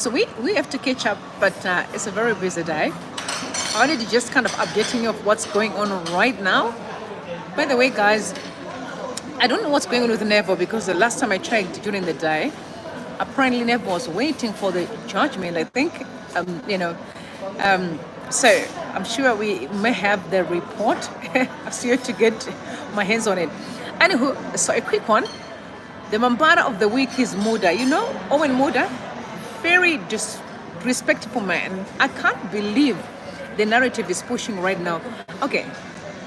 So we have to catch up, but it's a very busy day. I wanted to just kind of updating you of what's going on right now. By the way, guys, I don't know what's going on with Nevo because the last time I checked during the day, apparently Nevo was waiting for the judgment, I think. So I'm sure we may have the report. I'm still to get my hands on it. Anywho, so a quick one. The Mambara of the week is Muda. You know, Owen Muda, very disrespectful man. I can't believe the narrative is pushing right now. Okay,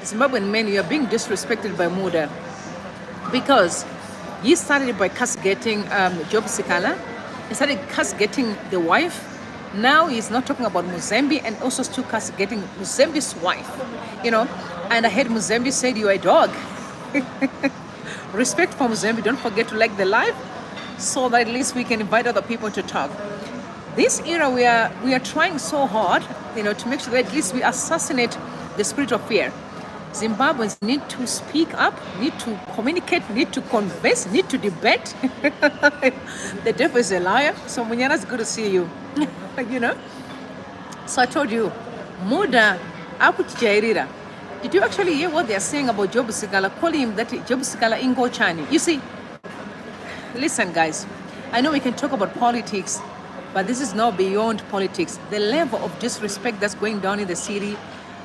Zimbabwean men, you are being disrespected by Muda because he started by castigating Job Sikala. He started castigating the wife. Now he's not talking about Mzembi and also still castigating Mzembi's wife. You know, and I heard Mzembi said, "You are a dog." Respect for Mzembi. Don't forget to like the live so that at least we can invite other people to talk. This era we are trying so hard, you know, to make sure that at least we assassinate the spirit of fear. Zimbabweans need to speak up, need to communicate, need to converse, need to debate. The devil is a liar. So Munyana, it's good to see you. You know. So I told you, Muda Apuchairira. Did you actually hear what they are saying about Job Sikala? Calling him that Job Sikala Ingo Chani. You see, listen guys, I know we can talk about politics, but this is now beyond politics. The level of disrespect that's going down in the city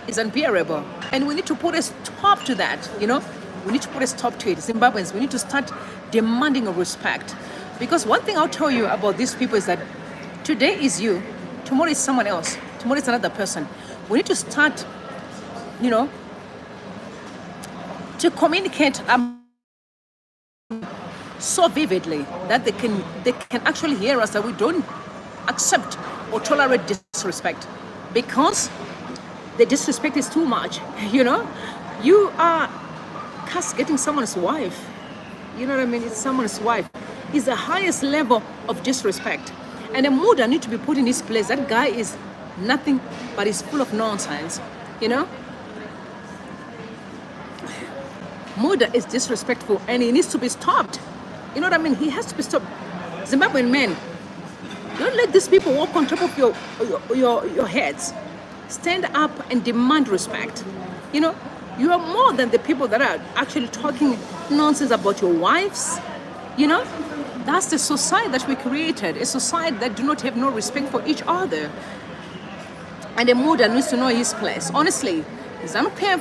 is unbearable. And we need to put a stop to that, you know? We need to put a stop to it. Zimbabweans, we need to start demanding a respect. Because one thing I'll tell you about these people is that today is you, tomorrow is someone else, tomorrow is another person. We need to start, you know, to communicate so vividly that they can actually hear us, that we don't accept or tolerate disrespect, because the disrespect is too much. You know, you are castigating someone's wife. You know what I mean? It's someone's wife. It's the highest level of disrespect. And the Muda need to be put in his place. That guy is nothing but he's full of nonsense. You know? Muda is disrespectful and he needs to be stopped. You know what I mean? He has to be stopped. Zimbabwean men, don't let these people walk on top of your heads. Stand up and demand respect. You know, you are more than the people that are actually talking nonsense about your wives. You know, that's the society that we created, a society that do not have no respect for each other. And the Muda needs to know his place. Honestly, ZANUPF,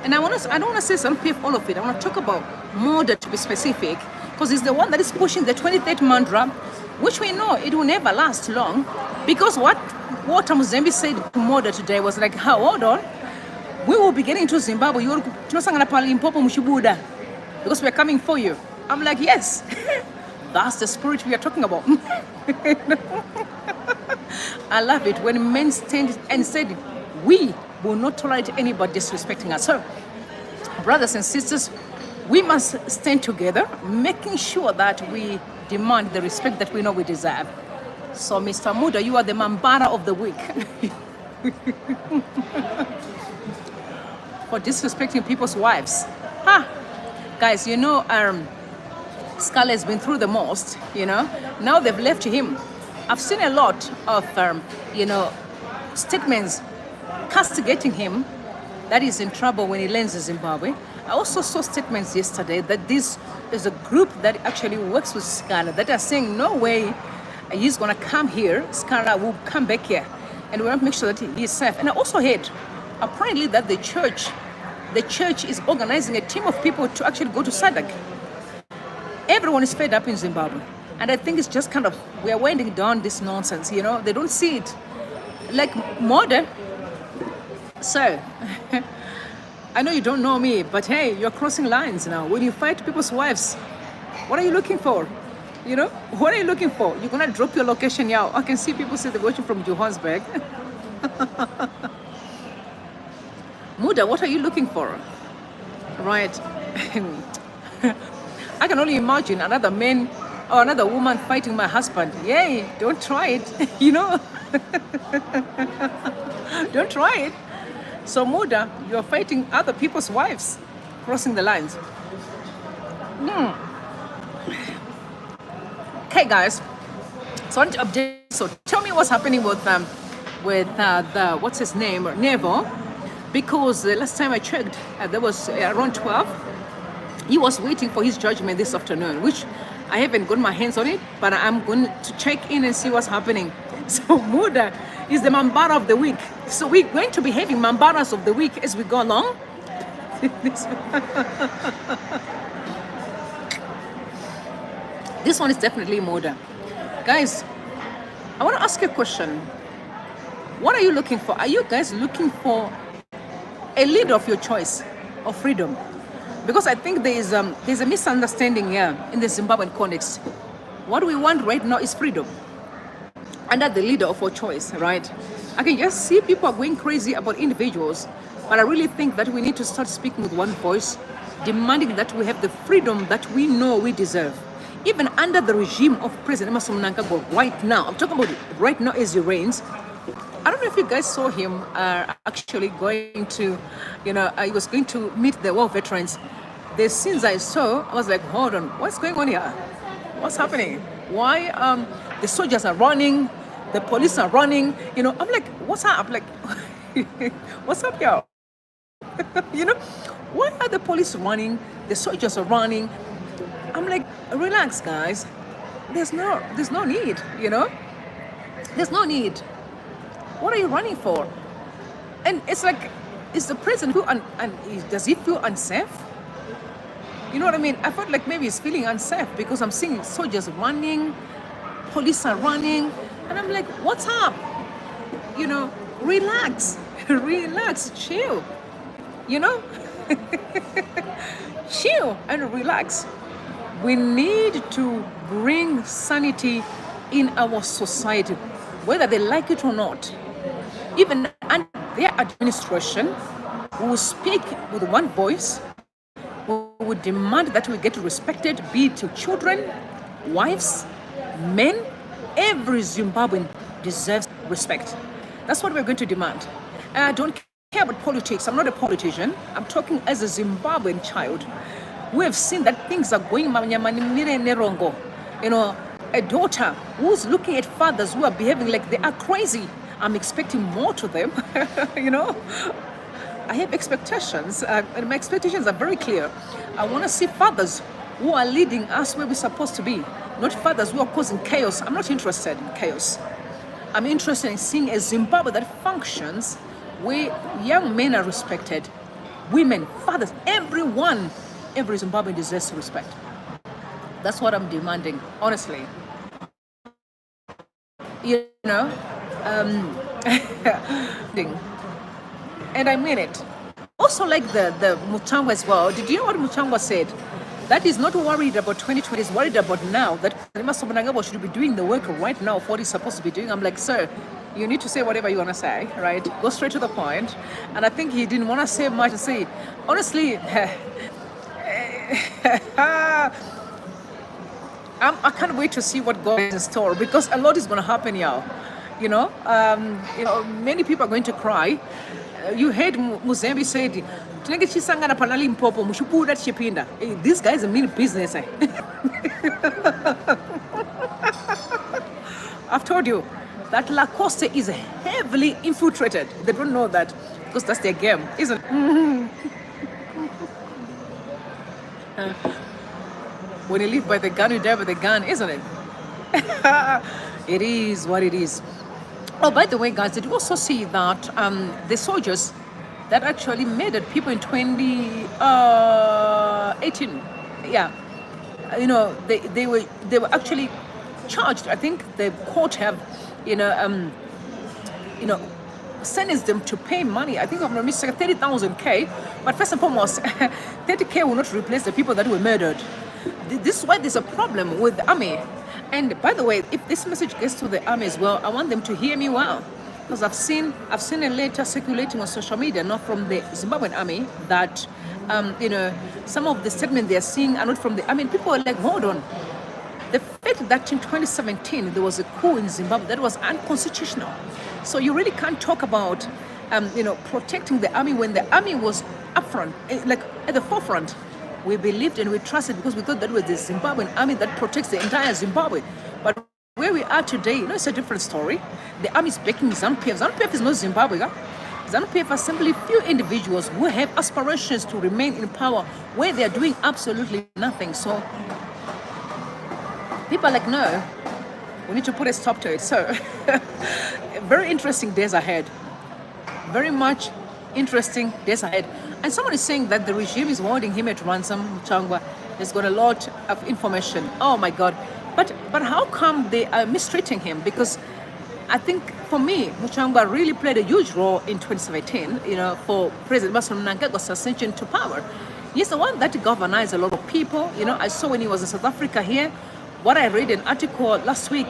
and I don't want to say ZANUPF all of it. I want to talk about Muda to be specific, because he's the one that is pushing the 23rd mantra, which we know it will never last long. Because what Mzembi said to Muda today was like, hold on, we will be getting to Zimbabwe, because we're coming for you. I'm like, yes, that's the spirit we are talking about. I love it when men stand and said, we will not tolerate anybody disrespecting us. So, brothers and sisters, we must stand together, making sure that we demand the respect that we know we deserve. So, Mr. Muda, you are the Mambara of the week. For disrespecting people's wives. Guys, you know, Scala has been through the most, you know. Now they've left him. I've seen a lot of, you know, statements castigating him that he's in trouble when he lands in Zimbabwe. I also saw statements yesterday that this is a group that actually works with Scala that are saying, no way he's going to come here. Scala will come back here. And we want to make sure that he is safe. And I also heard, apparently, that the church is organizing a team of people to actually go to SADC. Everyone is fed up in Zimbabwe. And I think it's just kind of, we are winding down this nonsense, you know. They don't see it like modern. So, I know you don't know me, but hey, you're crossing lines now. When you fight people's wives, what are you looking for? You know, what are you looking for? You're going to drop your location now. I can see people say they're watching from Johannesburg. Muda, what are you looking for? Right. I can only imagine another man or another woman fighting my husband. Yay, don't try it, you know. Don't try it. So Muda, you're fighting other people's wives, crossing the lines. Okay, guys. So I want to update. So tell me what's happening with the what's his name, Nevo, because the last time I checked, there was around 12. He was waiting for his judgment this afternoon, which I haven't got my hands on it, but I'm going to check in and see what's happening. So Muda is the Mambara of the week. So we're going to be having Mambaras of the week as we go along. This one is definitely Muda. Guys, I want to ask you a question. What are you looking for? Are you guys looking for a leader of your choice of freedom? Because I think there's a misunderstanding here in the Zimbabwean context. What we want right now is freedom under the leader of our choice, right? I can just see people are going crazy about individuals, but I really think that we need to start speaking with one voice, demanding that we have the freedom that we know we deserve. Even under the regime of President Mnangagwa right now, I'm talking about it right now as he reigns. I don't know if you guys saw him actually going to, he was going to meet the war veterans. The scenes I saw, I was like, hold on, what's going on here? What's happening? Why the soldiers are running, the police are running? I'm like, what's up? Like, what's up here? Why are the police running? The soldiers are running. I'm like, relax, guys. There's no need. There's no need. What are you running for? And it's like, is the president does he feel unsafe? You know what I mean? I felt like maybe he's feeling unsafe because I'm seeing soldiers running, police are running, and I'm like, what's up? Relax, relax, chill. Chill and relax. We need to bring sanity in our society, whether they like it or not. Even under their administration, we will speak with one voice. We will demand that we get respected, be it to children, wives, men. Every Zimbabwean deserves respect. That's what we're going to demand. I don't care about politics. I'm not a politician. I'm talking as a Zimbabwean child. We have seen that things are going, a daughter who's looking at fathers who are behaving like they are crazy. I'm expecting more to them, I have expectations, and my expectations are very clear. I want to see fathers who are leading us where we're supposed to be, not fathers who are causing chaos. I'm not interested in chaos. I'm interested in seeing a Zimbabwe that functions where young men are respected, women, fathers, everyone. Every Zimbabwean deserves respect. That's what I'm demanding, honestly. And I mean it. Also, like the Mutangwa as well. Did you know what Mutangwa said? That he's not worried about 2020, he's worried about now. That Mnangagwa should be doing the work right now of what he's supposed to be doing. I'm like, sir, you need to say whatever you want to say, right? Go straight to the point. And I think he didn't want to say much to say. Honestly, I can't wait to see what God is in store because a lot is going to happen, y'all. Many people are going to cry. You heard Mzembi said, "These guys mean business." I've told you that Lacoste is heavily infiltrated. They don't know that because that's their game, isn't it? When you live by the gun, you die by the gun, isn't it? It is what it is. Oh, by the way, guys, did you also see that the soldiers that actually murdered people in 2018, they were actually charged. I think the court have, sentenced them to pay money. I think I'm not mistaken, 30,000 K. But first and foremost, 30K will not replace the people that were murdered. This is why there's a problem with the army. And by the way, if this message gets to the army as well, I want them to hear me well. Because I've seen a letter circulating on social media, not from the Zimbabwean army, that some of the statements they're seeing are not from the army. People are like, hold on. The fact that in 2017 there was a coup in Zimbabwe that was unconstitutional. So you really can't talk about protecting the army when the army was up front, like at the forefront. We believed and we trusted because we thought that was the Zimbabwean army that protects the entire Zimbabwe. But where we are today, it's a different story. The army is backing ZANUPF. ZANUPF is not Zimbabwe. ZANUPF are simply few individuals who have aspirations to remain in power where they are doing absolutely nothing. So people are like, no, we need to put a stop to it. So very interesting days ahead. Very much interesting days ahead. And someone is saying that the regime is holding him at ransom. Muchangwa has got a lot of information. Oh my God. But how come they are mistreating him? Because I think for me, Muchangwa really played a huge role in 2017, for President VaMnangagwa's ascension to power. He's the one that galvanized a lot of people. I saw when he was in South Africa here, what I read an article last week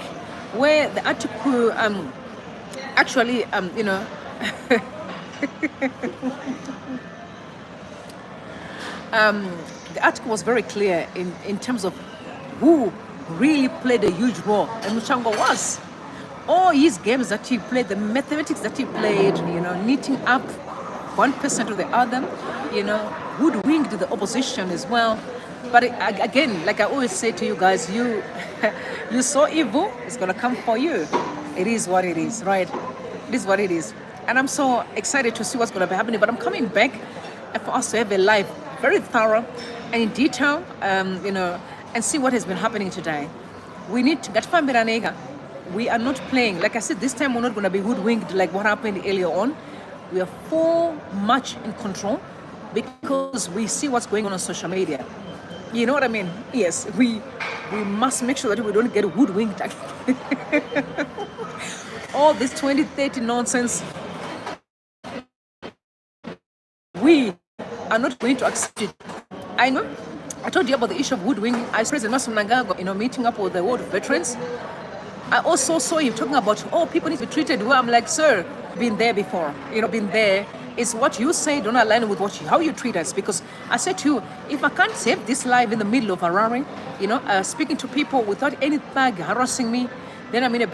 where the article actually, the article was very clear in terms of who really played a huge role, and Muchangwa was. All his games that he played, the mathematics that he played, knitting up one person to the other, hoodwinked the opposition as well. But again, like I always say to you guys, you saw evil, it's gonna come for you. It is what it is, right? It is what it is. And I'm so excited to see what's gonna be happening. But I'm coming back for us to have a live, very thorough and in detail, and see what has been happening today. We need to get VaMnangagwa. We are not playing. Like I said, this time we're not going to be hoodwinked like what happened earlier on. We are full much in control because we see what's going on social media. You know what I mean? Yes, we must make sure that we don't get hoodwinked. All this 2030 nonsense, we are not going to accept it. I know. I told you about the issue of hoodwinking. I saw President VaMnangagwa, meeting up with the world veterans. I also saw him talking about, people need to be treated well. I'm like, sir, been there before. Been there. It's what you say don't align with how you treat us. Because I said to you, if I can't save this life in the middle of Harare, speaking to people without any thug harassing me, then I'm in a